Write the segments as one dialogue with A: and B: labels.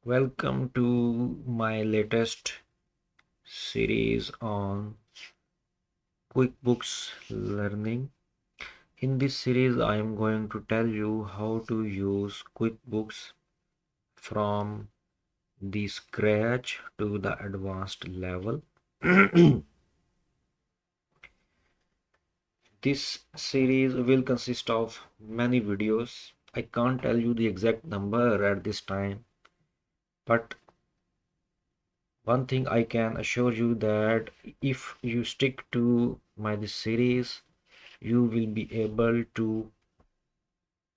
A: Welcome to my latest series on QuickBooks learning. In this series, I am going to tell you how to use QuickBooks from the scratch to the advanced level. This series will consist of many videos. I can't tell you the exact number at this time, but one thing I can assure you that if you stick to this series, you will be able to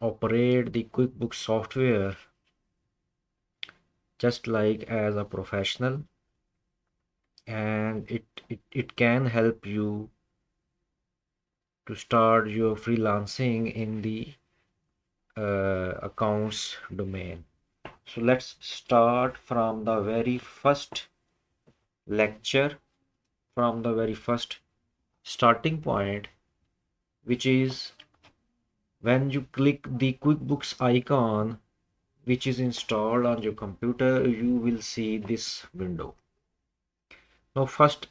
A: operate the QuickBooks software just like as a professional, and it can help you to start your freelancing in the accounts domain. So let's start from the very first lecture, from the very first starting point, which is when you click the QuickBooks icon which is installed on your computer, you will see this window. Now first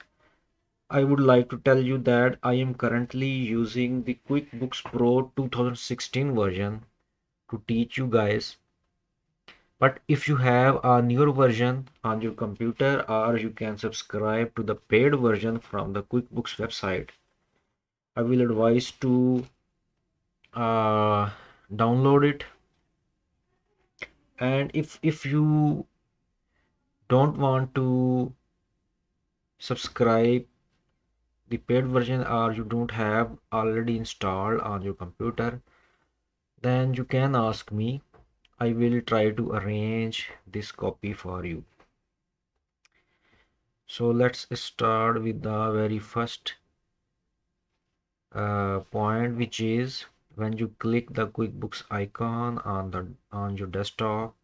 A: I would like to tell you that I am currently using the QuickBooks Pro 2016 version to teach you guys. But if you have a newer version on your computer, or you can subscribe to the paid version from the QuickBooks website, I will advise to download it. And if you don't want to subscribe the paid version, or you don't have already installed on your computer, then you can ask me. I will try to arrange this copy for you. So let's start with the very first point, which is when you click the QuickBooks icon on your desktop,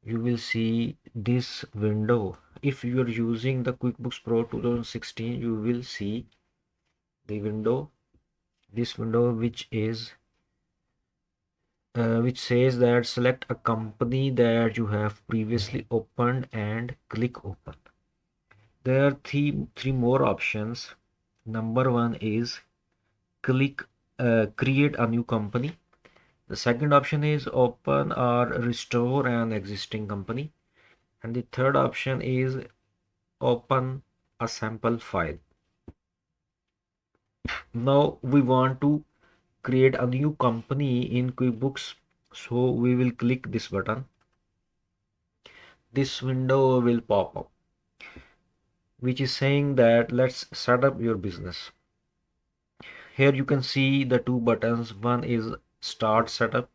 A: you will see this window. If you are using the QuickBooks Pro 2016, you will see the window, this window, which says that select a company that you have previously opened and click open. There are three more options. Number one is click create a new company. The second option is open or restore an existing company. And the third option is open a sample file. Now we want to create a new company in QuickBooks. So we will click this button. This window will pop up, which is saying that let's set up your business. Here you can see the two buttons. One is start setup,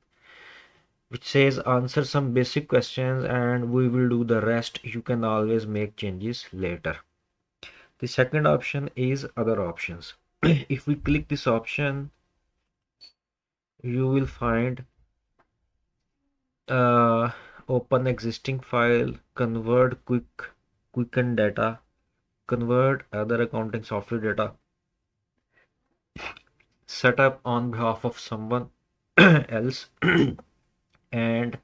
A: which says answer some basic questions and we will do the rest. You can always make changes later. The second option is other options. If we click this option, you will find open existing file, convert quicken data, convert other accounting software data, set up on behalf of someone else, and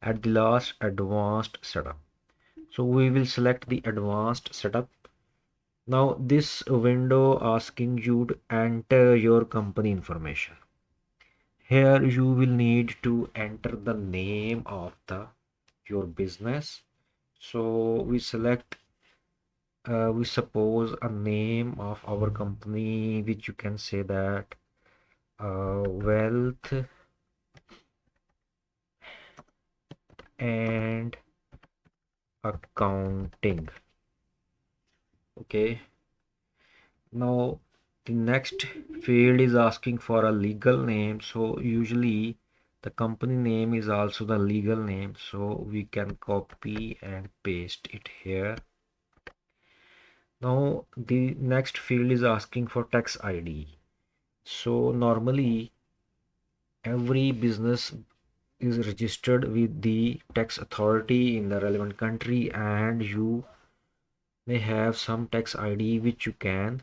A: at the last, advanced setup. So we will select the advanced setup. Now this window asking you to enter your company information. Here you will need to enter the name of your business. So we select we suppose a name of our company, which you can say that wealth and accounting. Okay, now the next field is asking for a legal name. So usually the company name is also the legal name, so we can copy and paste it here. Now the next field is asking for tax ID. So normally every business is registered with the tax authority in the relevant country, and you may have some tax ID which you can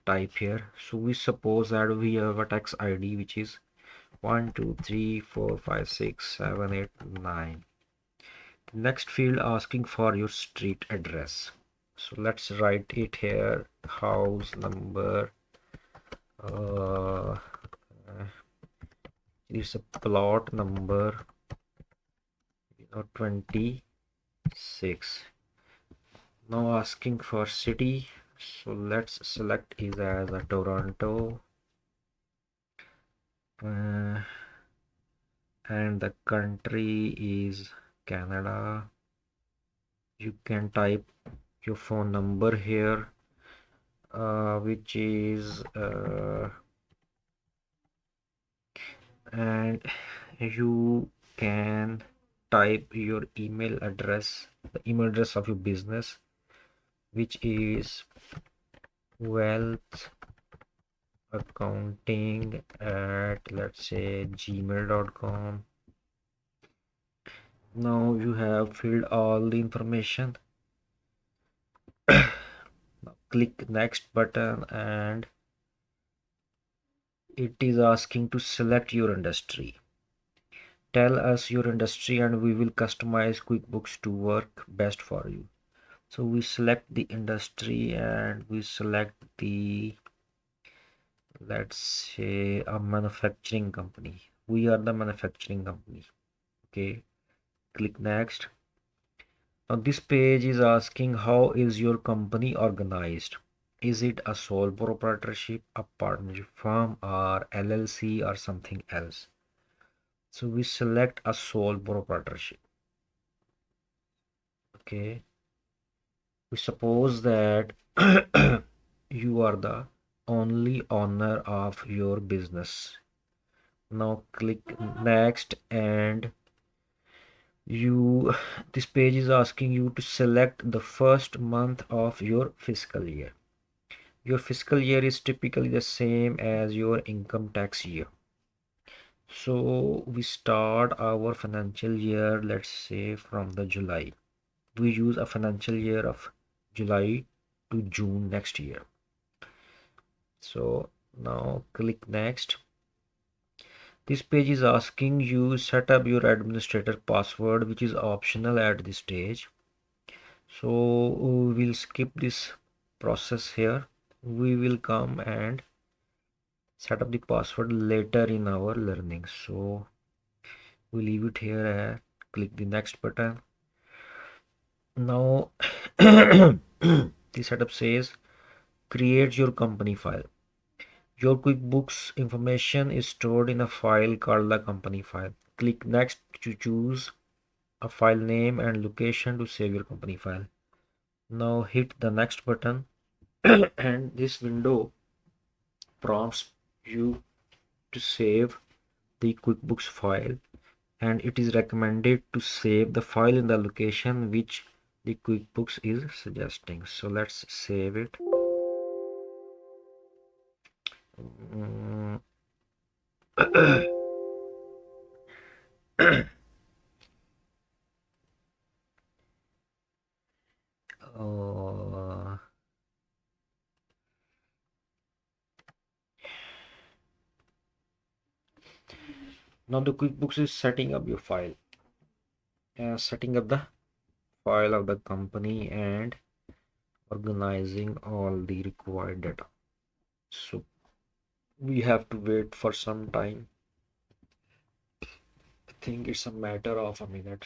A: type here. So we suppose that we have a tax ID which is 1 2 3 4 5 6 7 8 9. Next field asking for your street address. So let's write it here. House number. Uh, it's a plot number 26. Now asking for city. So let's select is as a Toronto. Uh, and the country is Canada. You can type your phone number here, which is and you can type your email address, the email address of your business, which is wealth accounting at, let's say, gmail.com. Now you have filled all the information. Now click next button, and it is asking to select your industry. Tell us your industry and we will customize QuickBooks to work best for you. So we select the industry and we select the, let's say, a manufacturing company. We are the manufacturing company. Okay, click next. Now this page is asking how is your company organized? Is it a sole proprietorship, a partnership firm, or LLC, or something else? So we select a sole proprietorship. Okay, we suppose that you are the only owner of your business. Now click next, and you this page is asking you to select the first month of your fiscal year. Your fiscal year is typically the same as your income tax year. So we start our financial year, let's say, from the July. We use a financial year of July to June next year. So now click next. This page is asking you set up your administrator password, which is optional at this stage. So we'll skip this process here. We will come and set up the password later in our learning. So we leave it here and click the next button. Now the setup says create your company file. Your QuickBooks information is stored in a file called the company file. Click next to choose a file name and location to save your company file. Now hit the next button and this window prompts you to save the QuickBooks file, and it is recommended to save the file in the location which the QuickBooks is suggesting. So let's save it. Mm. uh, Now the QuickBooks is setting up your file, setting up the file of the company and organizing all the required data. So we have to wait for some time. I think it's a matter of a minute,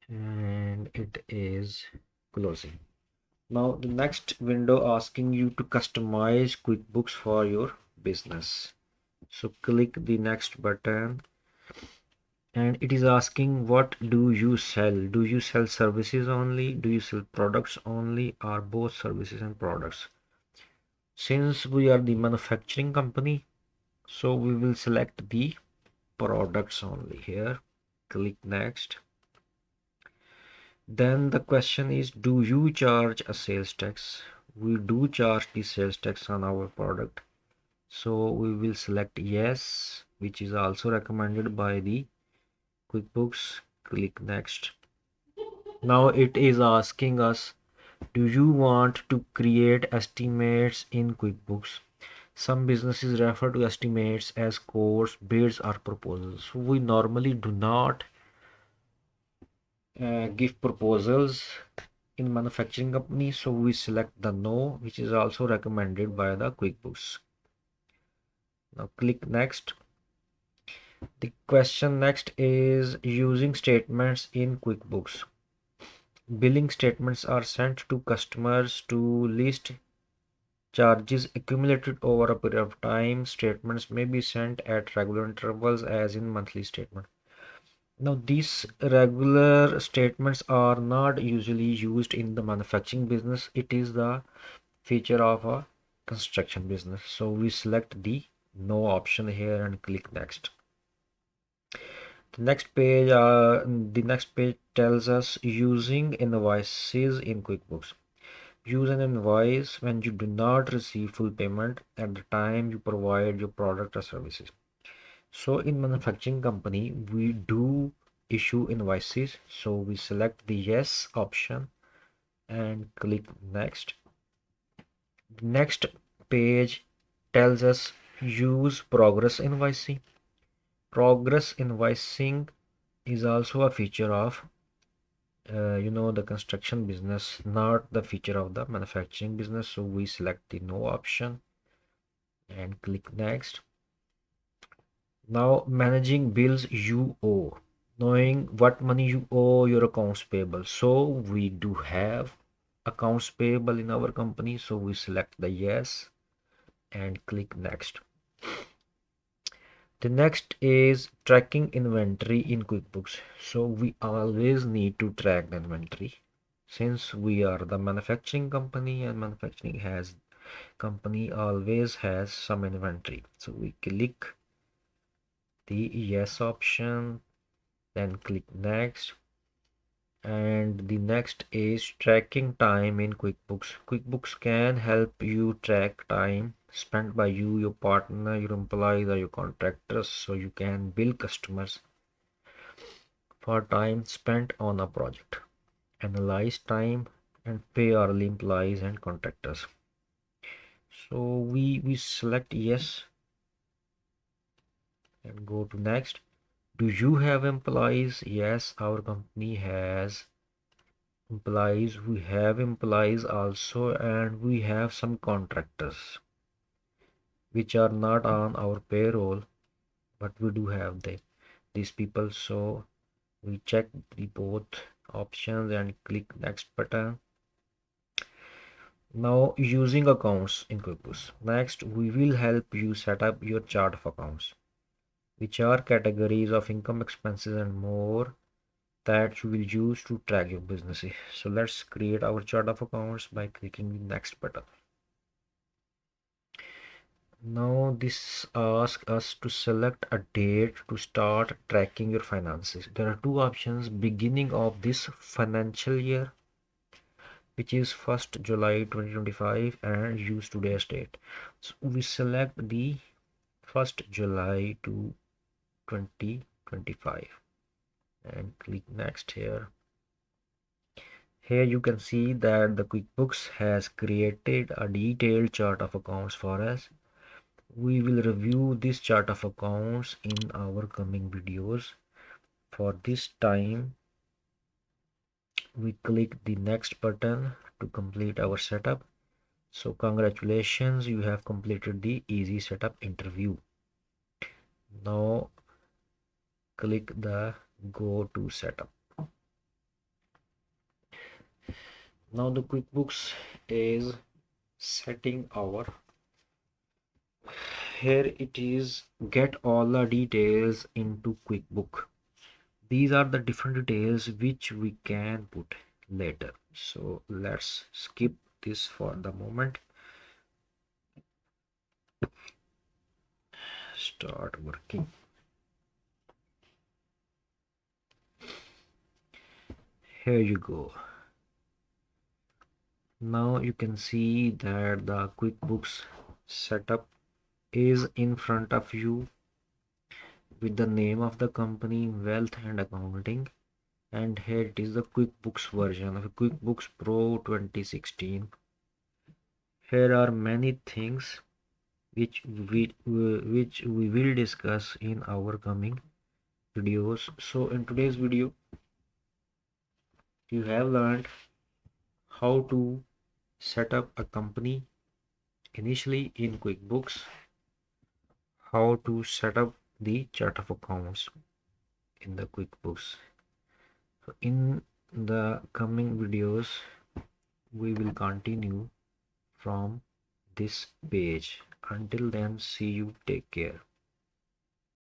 A: and it is closing. Now the next window asking you to customize QuickBooks for your business. So click the next button, and it is asking what do you sell? Do you sell services only? Do you sell products only, or both services and products? Since we are the manufacturing company, so we will select the products only here. Click next. Then the question is, do you charge a sales tax? We do charge the sales tax on our product, so we will select yes, which is also recommended by the QuickBooks. Click next. Now it is asking us, do you want to create estimates in QuickBooks? Some businesses refer to estimates as quotes, bids, or proposals. We normally do not give proposals in manufacturing company, so we select the no, which is also recommended by the QuickBooks. Now click next. The question next is using statements in QuickBooks. Billing statements are sent to customers to list charges accumulated over a period of time. Statements may be sent at regular intervals as in monthly statement. Now, these regular statements are not usually used in the manufacturing business. It is the feature of a construction business. So we select the no option here and click next. The next page tells us using invoices in QuickBooks. Use an invoice when you do not receive full payment at the time you provide your product or services. So in manufacturing company, we do issue invoices. So we select the yes option and click next. The next page tells us use progress invoicing. Progress invoicing is also a feature of the construction business, not the feature of the manufacturing business. So we select the no option and click next. Now managing bills you owe, knowing what money you owe your accounts payable. So we do have accounts payable in our company, so we select the yes and click next. The next is tracking inventory in QuickBooks. So we always need to track the inventory since we are the manufacturing company and manufacturing has company always has some inventory. So we click the yes option, then click next. And the next is tracking time in QuickBooks. QuickBooks can help you track time spent by you, your partner, your employees, or your contractors, so you can bill customers for time spent on a project, analyze time, and pay hourly employees and contractors. So we select yes and go to next. Do you have employees? Yes, our company has employees. We have employees also, and we have some contractors which are not on our payroll, but we do have these people. So we check the both options and click next button. Now using accounts in QuickBooks. Next, we will help you set up your chart of accounts, which are categories of income, expenses, and more that you will use to track your business. So let's create our chart of accounts by clicking the next button. Now this asks us to select a date to start tracking your finances. There are two options: beginning of this financial year, which is 1st July 2025, and use today's date. So we select the 1st July to 2025 and click next here. Here you can see that the QuickBooks has created a detailed chart of accounts for us. We will review this chart of accounts in our coming videos. For this time, we click the next button to complete our setup. So congratulations, you have completed the easy setup interview. Now click the go to setup. Now the QuickBooks is setting our, here it is get all the details into QuickBook. These are the different details which we can put later. So let's skip this for the moment. Start working. Here you go. Now you can see that the QuickBooks setup is in front of you with the name of the company, wealth and accounting, and here it is the QuickBooks version of QuickBooks Pro 2016. Here are many things which we will discuss in our coming videos. So in today's video You have learned how to set up a company initially in QuickBooks, how to set up the chart of accounts in the QuickBooks. So in the coming videos, we will continue from this page. Until then, see you, take care.